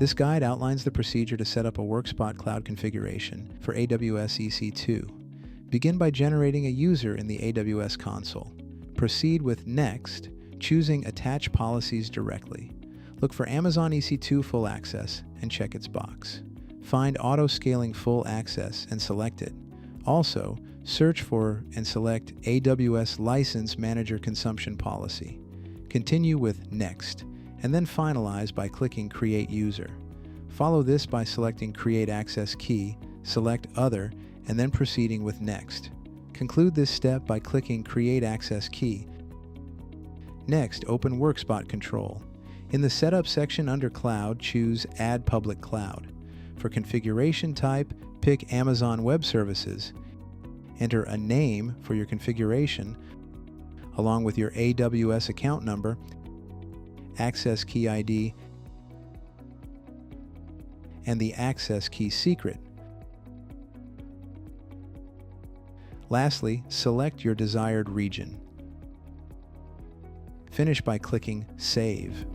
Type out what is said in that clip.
This guide outlines the procedure to set up a Workspot cloud configuration for AWS EC2. Begin by generating a user in the AWS console. Proceed with Next, choosing Attach Policies directly. Look for Amazon EC2 Full Access and check its box. Find Auto Scaling Full Access and select it. Also, search for and select AWS License Manager Consumption Policy. Continue with Next, and then finalize by clicking Create User. Follow this by selecting Create Access Key, select Other, and then proceeding with Next. Conclude this step by clicking Create Access Key. Next, open Workspot Control. In the Setup section under Cloud, choose Add Public Cloud. For configuration type, pick Amazon Web Services. Enter a name for your configuration, along with your AWS account number, access key ID, and the access key secret. Lastly, select your desired region. Finish by clicking Save.